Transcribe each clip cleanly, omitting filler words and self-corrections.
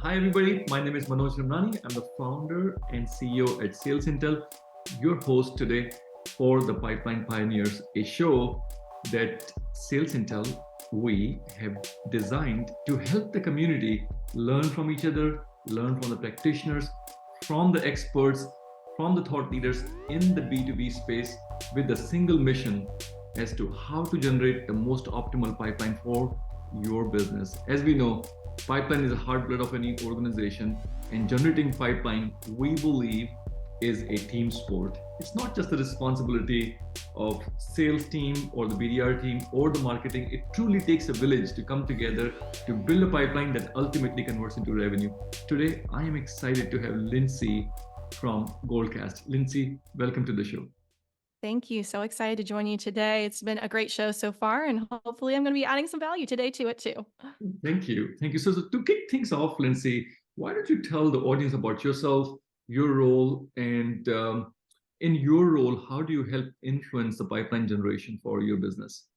Hi, everybody. My name is Manoj Ramnani. I'm the founder and CEO at SalesIntel, your host today for the Pipeline Pioneers, a show that SalesIntel we have designed to help the community learn from each other, learn from the practitioners, from the experts, from the thought leaders in the B2B space with a single mission as to how to generate the most optimal pipeline for your business. As we know, pipeline is the heartblood of any organization, and generating pipeline, we believe, is a team sport. It's not just the responsibility of sales team or the BDR team or the marketing. It truly takes a village to come together to build a pipeline that ultimately converts into revenue. Today, I am excited to have Lindsay from Goldcast. Lindsay, welcome to the show. Thank you. So excited to join you today. It's been a great show so far, and hopefully I'm going to be adding some value today to it too. Thank you. Thank you. So to kick things off, Lindsay, why don't you tell the audience about yourself, your role, and in your role, how do you help influence the pipeline generation for your business?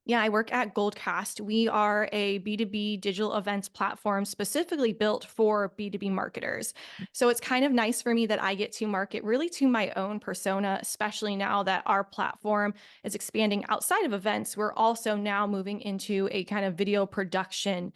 Yeah, I work at Goldcast. We are a B2B digital events platform specifically built for B2B marketers. So it's kind of nice for me that I get to market really to my own persona, especially now that our platform is expanding outside of events. We're also now moving into a kind of video production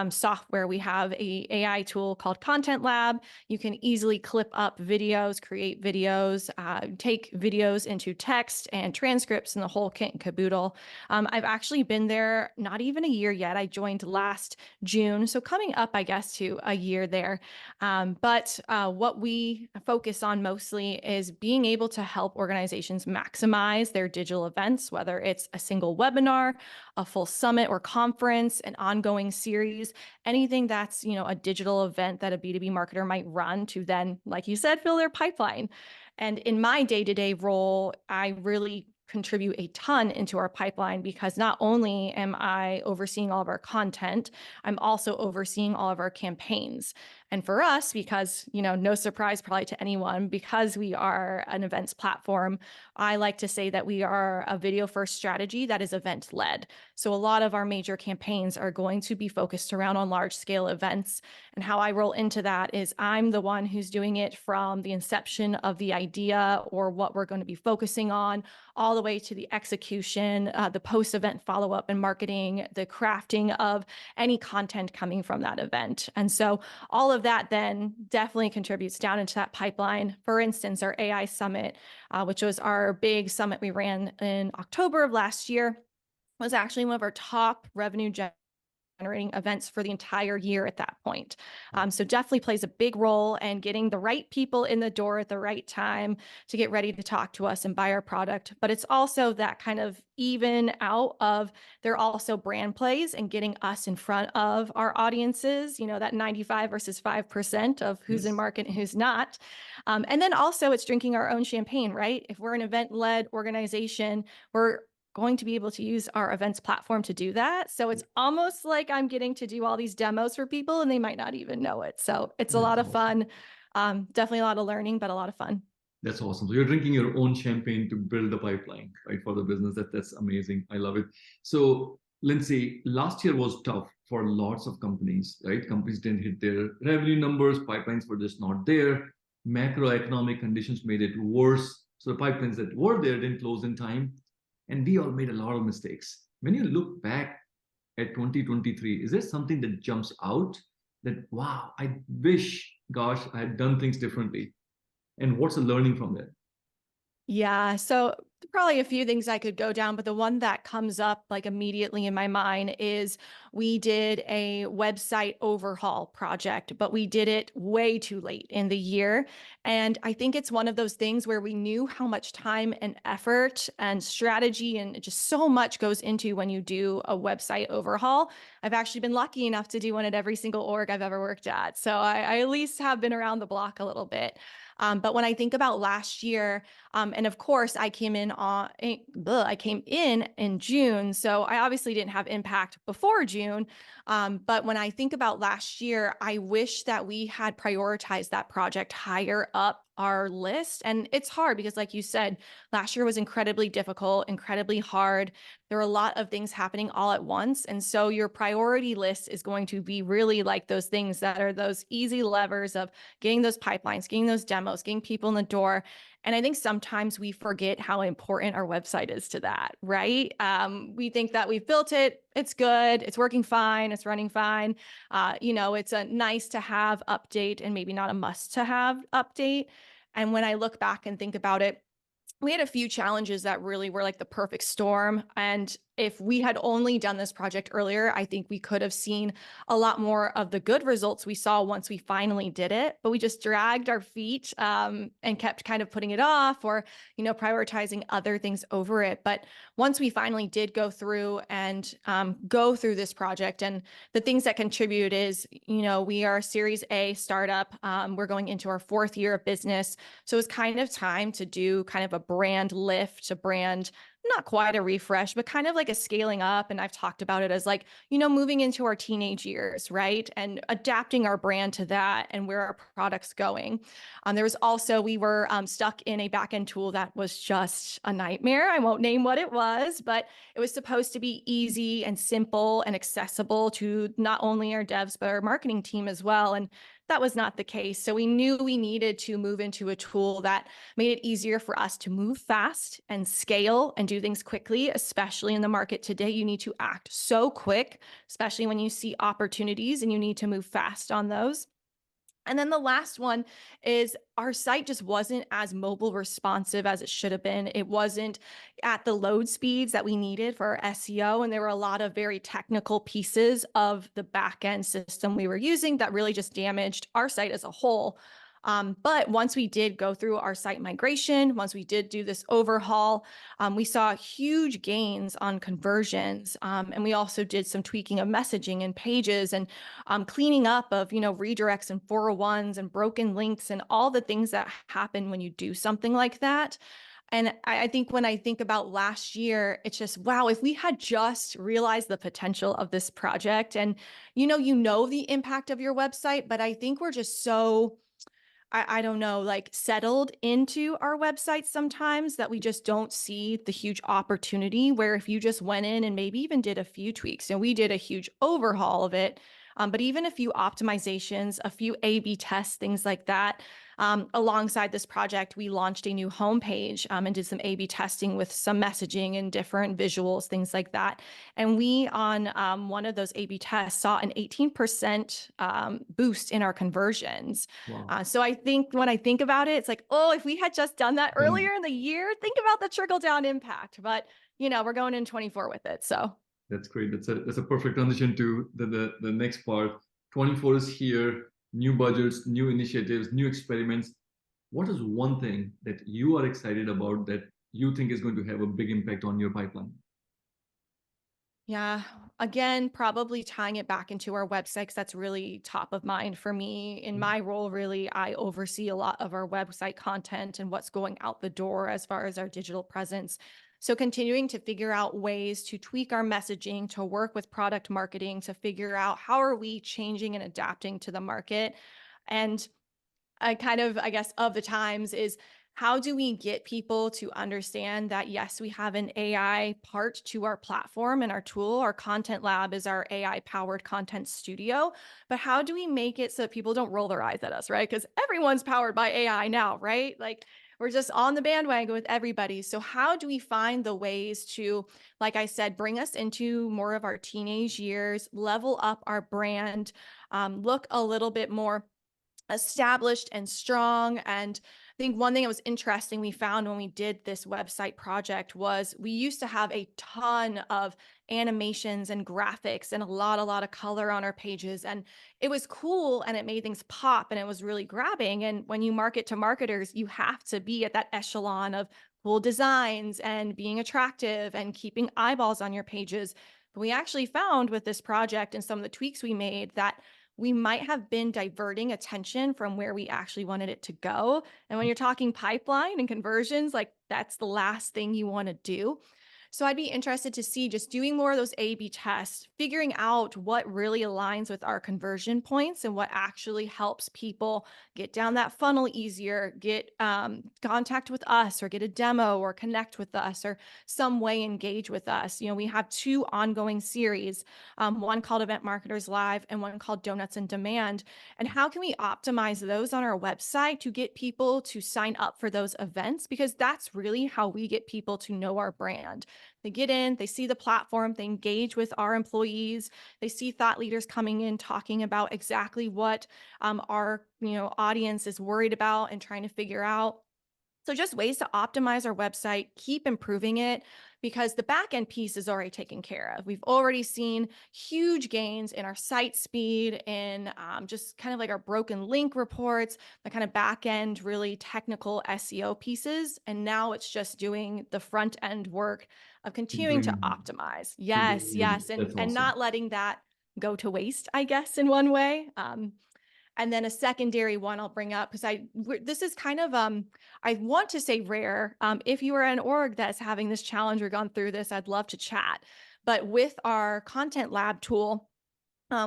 software. We have a AI tool called Content Lab. You can easily clip up videos, create videos, take videos into text and transcripts and the whole kit and caboodle. I've actually been there not even a year yet. I joined last June, so coming up, I guess, to a year there. But what we focus on mostly is being able to help organizations maximize their digital events, whether it's a single webinar, a full summit or conference, an ongoing series, anything that's, a digital event that a B2B marketer might run to then, like you said, fill their pipeline. And in my day-to-day role, I really contribute a ton into our pipeline because not only am I overseeing all of our content, I'm also overseeing all of our campaigns. And for us, because, no surprise probably to anyone, because we are an events platform, I like to say that we are a video first strategy that is event led. So a lot of our major campaigns are going to be focused around on large scale events. And how I roll into that is I'm the one who's doing it from the inception of the idea or what we're going to be focusing on, all the way to the execution, the post-event follow-up and marketing, the crafting of any content coming from that event. And so all of that then definitely contributes down into that pipeline. For instance, our AI Summit, which was our big summit we ran in October of last year, was actually one of our top revenue generating events for the entire year at that point. So definitely plays a big role in getting the right people in the door at the right time to get ready to talk to us and buy our product. But it's also that kind of even out of they're also brand plays and getting us in front of our audiences, that 95 versus 5% of who's in Yes. market and who's not. And then also it's drinking our own champagne, right? If we're an event-led organization, we're going to be able to use our events platform to do that. So it's almost like I'm getting to do all these demos for people and they might not even know it. So it's a That's lot of awesome. fun. Definitely a lot of learning, but a lot of fun. That's awesome. So you're drinking your own champagne to build the pipeline, right, for the business. That's amazing. I love it. So, Lindsay, last year was tough for lots of companies, right? Companies didn't hit their revenue numbers, pipelines were just not there. Macroeconomic conditions made it worse. So the pipelines that were there didn't close in time. And we all made a lot of mistakes. When you look back at 2023, is there something that jumps out that, wow, I wish, gosh, I had done things differently? And what's the learning from that? Yeah, so probably a few things I could go down, but the one that comes up like immediately in my mind is we did a website overhaul project, but we did it way too late in the year. And I think it's one of those things where we knew how much time and effort and strategy and just so much goes into when you do a website overhaul. I've actually been lucky enough to do one at every single org I've ever worked at. So I at least have been around the block a little bit. But when I think about last year, and of course, I came in June, so I obviously didn't have impact before June. But when I think about last year, I wish that we had prioritized that project higher up our list. And it's hard because, like you said, last year was incredibly difficult, incredibly hard. There are a lot of things happening all at once. And so your priority list is going to be really like those things that are those easy levers of getting those pipelines, getting those demos, getting people in the door. And I think sometimes we forget how important our website is to that, right? We think that we've built it, it's good, it's working fine, it's running fine. It's a nice to have update and maybe not a must to have update. And when I look back and think about it, we had a few challenges that really were like the perfect storm. And if we had only done this project earlier, I think we could have seen a lot more of the good results we saw once we finally did it. But we just dragged our feet and kept kind of putting it off or, prioritizing other things over it. But once we finally did go through and go through this project, and the things that contribute is, we are a Series A startup. We're going into our 4th year of business. So it's kind of time to do kind of a brand lift, a brand, not quite a refresh, but kind of like a scaling up. And I've talked about it as like, moving into our teenage years, right? And adapting our brand to that and where our product's going. There was also, we were stuck in a backend tool that was just a nightmare. I won't name what it was, but it was supposed to be easy and simple and accessible to not only our devs, but our marketing team as well. And that was not the case. So we knew we needed to move into a tool that made it easier for us to move fast and scale and do things quickly, especially in the market today. You need to act so quick, especially when you see opportunities and you need to move fast on those. And then the last one is our site just wasn't as mobile responsive as it should have been. It wasn't at the load speeds that we needed for our SEO. And there were a lot of very technical pieces of the backend system we were using that really just damaged our site as a whole. But once we did go through our site migration, once we did do this overhaul, we saw huge gains on conversions. And we also did some tweaking of messaging and pages and cleaning up of, redirects and 401s and broken links and all the things that happen when you do something like that. And I think when I think about last year, it's just, wow, if we had just realized the potential of this project and, the impact of your website, but I think we're just so I don't know, like settled into our website sometimes that we just don't see the huge opportunity where if you just went in and maybe even did a few tweaks, and we did a huge overhaul of it, but even a few optimizations, a few A/B tests, things like that. Alongside this project, we launched a new homepage and did some A/B testing with some messaging and different visuals, things like that. And we, on one of those A/B tests, saw an 18% boost in our conversions. Wow. So I think when I think about it, it's like, oh, if we had just done that earlier in the year, think about the trickle down impact. But, we're going in 24 with it. So That's great. That's a perfect transition to the next part. 24 is here, new budgets, new initiatives, new experiments. What is one thing that you are excited about that you think is going to have a big impact on your pipeline? yeah, again, probably tying it back into our website because that's really top of mind for me. In my role, really, I oversee a lot of our website content and what's going out the door as far as our digital presence. So continuing to figure out ways to tweak our messaging, to work with product marketing, to figure out how are we changing and adapting to the market. And I kind of, I guess, of the times is how do we get people to understand that, yes, we have an AI part to our platform and our tool. Our content lab is our AI powered content studio. But how do we make it so that people don't roll their eyes at us, right? Because everyone's powered by AI now, right? Like we're just on the bandwagon with everybody. So how do we find the ways to, like I said, bring us into more of our teenage years, level up our brand, look a little bit more established and strong. And I think one thing that was interesting we found when we did this website project was we used to have a ton of animations and graphics and a lot of color on our pages. And it was cool and it made things pop and it was really grabbing. And when you market to marketers, you have to be at that echelon of cool designs and being attractive and keeping eyeballs on your pages. But we actually found with this project and some of the tweaks we made that we might have been diverting attention from where we actually wanted it to go. And when you're talking pipeline and conversions, like that's the last thing you want to do. So I'd be interested to see just doing more of those A/B tests, figuring out what really aligns with our conversion points and what actually helps people get down that funnel easier, get contact with us or get a demo or connect with us or some way engage with us. We have two ongoing series, one called Event Marketers Live and one called Donuts in Demand. And how can we optimize those on our website to get people to sign up for those events? Because that's really how we get people to know our brand. They get in, they see the platform, they engage with our employees, they see thought leaders coming in talking about exactly what our audience is worried about and trying to figure out. So just ways to optimize our website, keep improving it because the back end piece is already taken care of. We've already seen huge gains in our site speed and just kind of like our broken link reports, the kind of back end, really technical SEO pieces. And now it's just doing the front end work of continuing to Bring optimize. to Yes, the, yes. And, that's and awesome. not letting that go to waste, I guess, in one way. And then a secondary one I'll bring up because this is kind of I want to say rare. If you are an org that's having this challenge or gone through this, I'd love to chat. But with our content lab tool,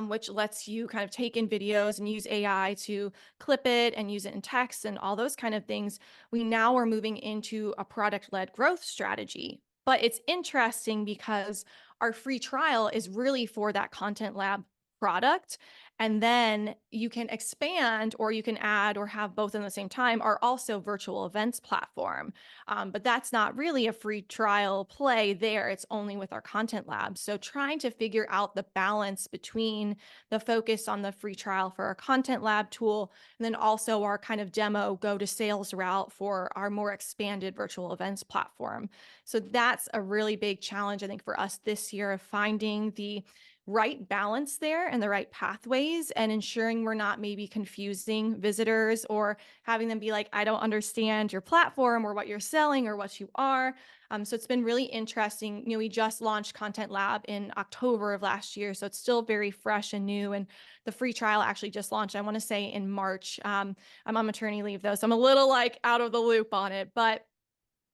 which lets you kind of take in videos and use AI to clip it and use it in text and all those kind of things, we now are moving into a product-led growth strategy. But it's interesting because our free trial is really for that content lab product. And then you can expand or you can add or have both in the same time are also virtual events platform. But that's not really a free trial play there. It's only with our content lab. So trying to figure out the balance between the focus on the free trial for our content lab tool, and then also our kind of demo go to sales route for our more expanded virtual events platform. So that's a really big challenge, I think, for us this year of finding the right balance there and the right pathways and ensuring we're not maybe confusing visitors or having them be like, I don't understand your platform or what you're selling or what you are. So it's been really interesting. We just launched Content Lab in October of last year, so it's still very fresh and new. And the free trial actually just launched, I want to say in March. I'm on maternity leave though, so I'm a little like out of the loop on it, but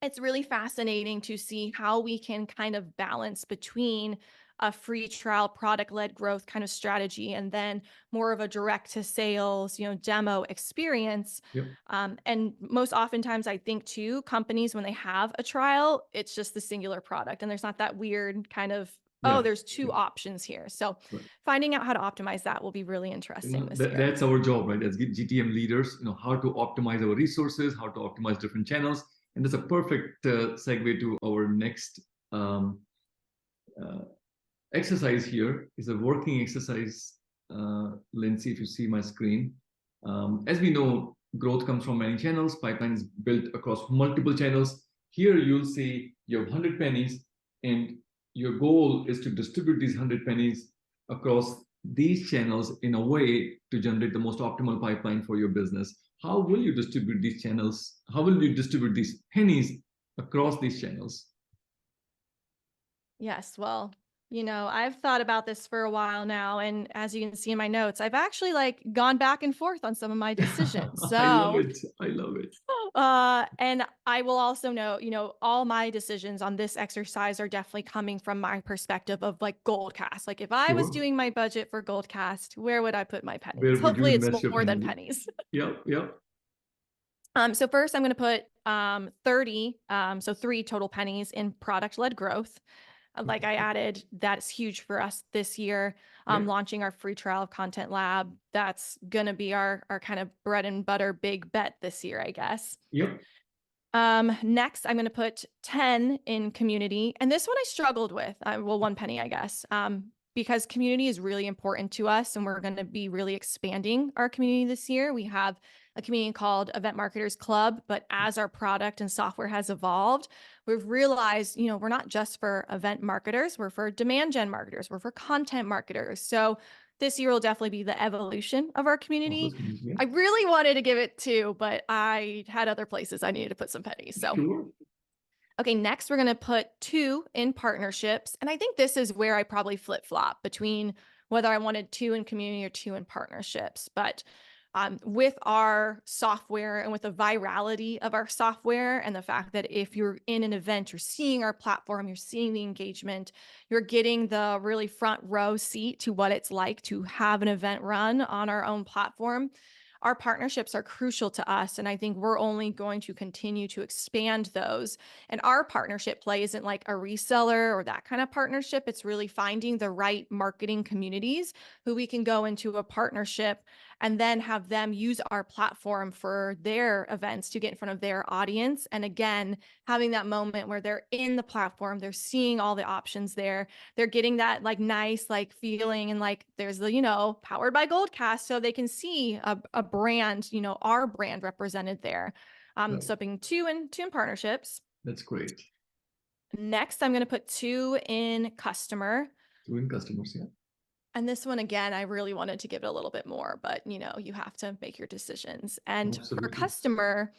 it's really fascinating to see how we can kind of balance between a free trial product-led growth kind of strategy and then more of a direct to sales, demo experience. Yep. And most oftentimes I think too, companies, when they have a trial, it's just the singular product and there's not that weird kind of, oh, Yeah. there's two Yeah. options here. So Right. finding out how to optimize that will be really interesting this year. That's our job, right? As GTM leaders, how to optimize our resources, how to optimize different channels. And that's a perfect segue to our next um, uh, exercise here is a working exercise. Lindsay, if you see my screen, as we know, growth comes from many channels. Pipeline is built across multiple channels. Here you'll see you have 100 pennies, and your goal is to distribute these 100 pennies across these channels in a way to generate the most optimal pipeline for your business. How will you distribute these channels? How will you distribute these pennies across these channels? Yes, well, I've thought about this for a while now, and as you can see in my notes, I've actually like gone back and forth on some of my decisions. I love So, it. I love it. and I will also note, all my decisions on this exercise are definitely coming from my perspective of like Goldcast. Like if I was Sure. doing my budget for Goldcast, where would I put my pennies? Where would you Hopefully it's invest your more than pennies? pennies. Yep, yep, So first I'm going to put 30, so 3 total pennies in product-led growth. Like I added, that's huge for us this year. yep, Launching our free trial of Content Lab. That's going to be our kind of bread and butter big bet this year, I guess. yep. Next, I'm going to put 10 in community. And this one I struggled with. Well, 1 penny, I guess, because community is really important to us. And we're going to be really expanding our community this year. We have a community called Event Marketers Club. But as our product and software has evolved, we've realized, we're not just for event marketers, we're for demand gen marketers, we're for content marketers. So this year will definitely be the evolution of our Of community. those pennies, yeah. I really wanted to give it 2, but I had other places I needed to put some pennies. So, Sure. okay, next we're going to put 2 in partnerships. And I think this is where I probably flip flop between whether I wanted 2 in community or 2 in partnerships. But with our software and with the virality of our software and the fact that if you're in an event, you're seeing our platform, you're seeing the engagement, you're getting the really front row seat to what it's like to have an event run on our own platform. Our partnerships are crucial to us. And I think we're only going to continue to expand those. And our partnership play isn't like a reseller or that kind of partnership. It's really finding the right marketing communities who we can go into a partnership and then have them use our platform for their events to get in front of their audience. And again, having that moment where they're in the platform, they're seeing all the options there, they're getting that like nice like feeling and like there's the, powered by Goldcast, so they can see a brand, our brand represented there. Right. So being two in partnerships. That's great. Next, I'm going to put 2 in customer. 2 in customers, yeah. And this one, again, I really wanted to give it a little bit more, but you have to make your decisions. And for Absolutely. customer,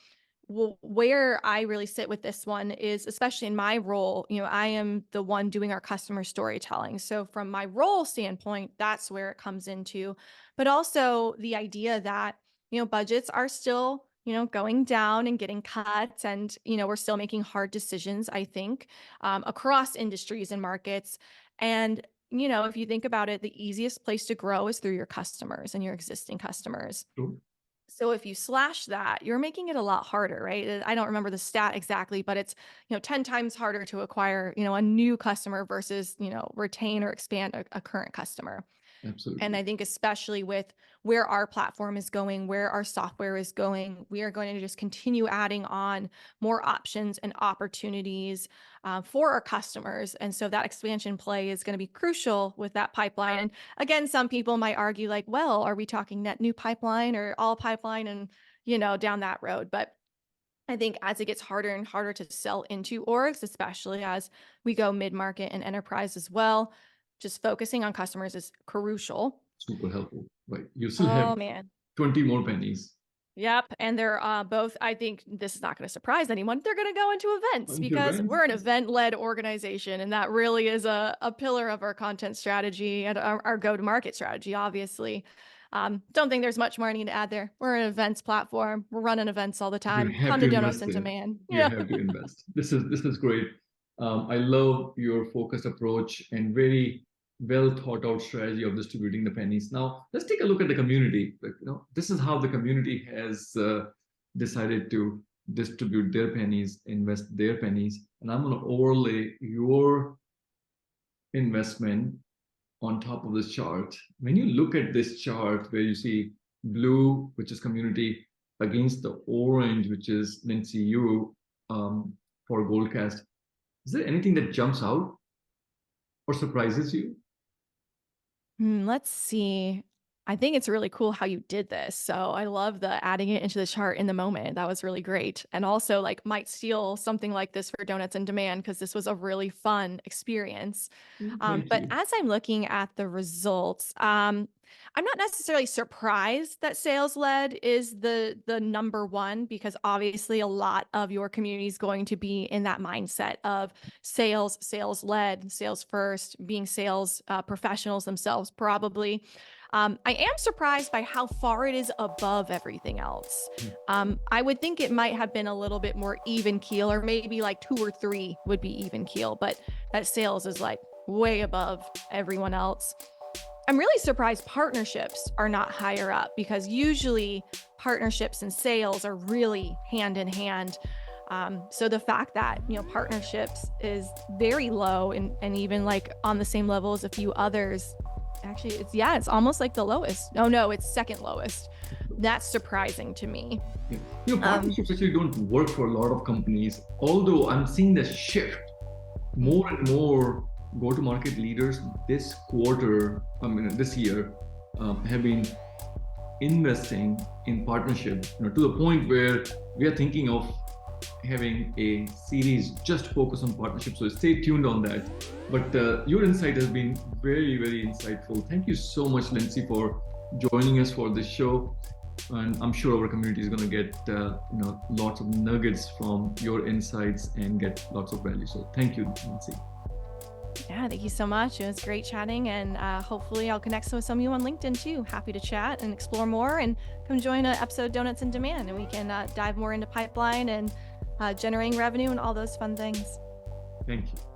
where I really sit with this one is, especially in my role, I am the one doing our customer storytelling. So from my role standpoint, that's where it comes into, but also the idea that, budgets are still, going down and getting cut. And, we're still making hard decisions, I think, across industries and markets. And if you think about it, the easiest place to grow is through your customers and your existing customers. True. So if you slash that, you're making it a lot harder, right? I don't remember the stat exactly, but it's, 10 times harder to acquire, a new customer versus, retain or expand a current customer. Absolutely. And I think especially with where our platform is going, where our software is going, we are going to just continue adding on more options and opportunities for our customers. And so that expansion play is going to be crucial with that pipeline. And again, some people might argue like, well, are we talking net new pipeline or all pipeline and, down that road? But I think as it gets harder and harder to sell into orgs, especially as we go mid-market and enterprise as well, just focusing on customers is crucial. Super helpful. Right. You still have man. 20 more pennies. Yep. And they're both, I think this is not going to surprise anyone. They're going to go into events because we're an event-led organization. And that really is a pillar of our content strategy and our go-to-market strategy, obviously. Don't think there's much more I need to add there. We're an events platform. We're running events all the time. Ton of donuts in demand. You have to invest. This is great. I love your focused approach and very well thought out strategy of distributing the pennies. Now let's take a look at the community. This is how the community has decided to distribute their pennies, invest their pennies, and I'm going to overlay your investment on top of this chart. When you look at this chart where you see blue, which is community, against the orange, which is Lindsay, you for Goldcast, is there anything that jumps out or surprises you? Let's see. I think it's really cool how you did this. So I love the adding it into the chart in the moment. That was really great. And also like might steal something like this for Donuts in Demand because this was a really fun experience. But as I'm looking at the results, I'm not necessarily surprised that sales led is the number one, because obviously a lot of your community is going to be in that mindset of sales led, sales first, being sales professionals themselves, probably. I am surprised by how far it is above everything else. I would think it might have been a little bit more even keel, or maybe like 2 or 3 would be even keel, but that sales is like way above everyone else. I'm really surprised partnerships are not higher up, because usually partnerships and sales are really hand in hand. So the fact that, partnerships is very low and even like on the same level as a few others, actually, it's almost like the lowest. No, it's second lowest. That's surprising to me. Partnerships actually don't work for a lot of companies, although I'm seeing the shift. More and more go-to-market leaders this year, have been investing in partnership, to the point where we are thinking of having a series just focused on partnerships. So stay tuned on that. But your insight has been very, very insightful. Thank you so much, Lindsay, for joining us for this show. And I'm sure our community is going to get lots of nuggets from your insights and get lots of value. So thank you, Lindsay. Yeah, thank you so much. It was great chatting, and hopefully I'll connect with some of you on LinkedIn too. Happy to chat and explore more, and come join an episode of Donuts in Demand, and we can dive more into pipeline and generating revenue and all those fun things. Thank you.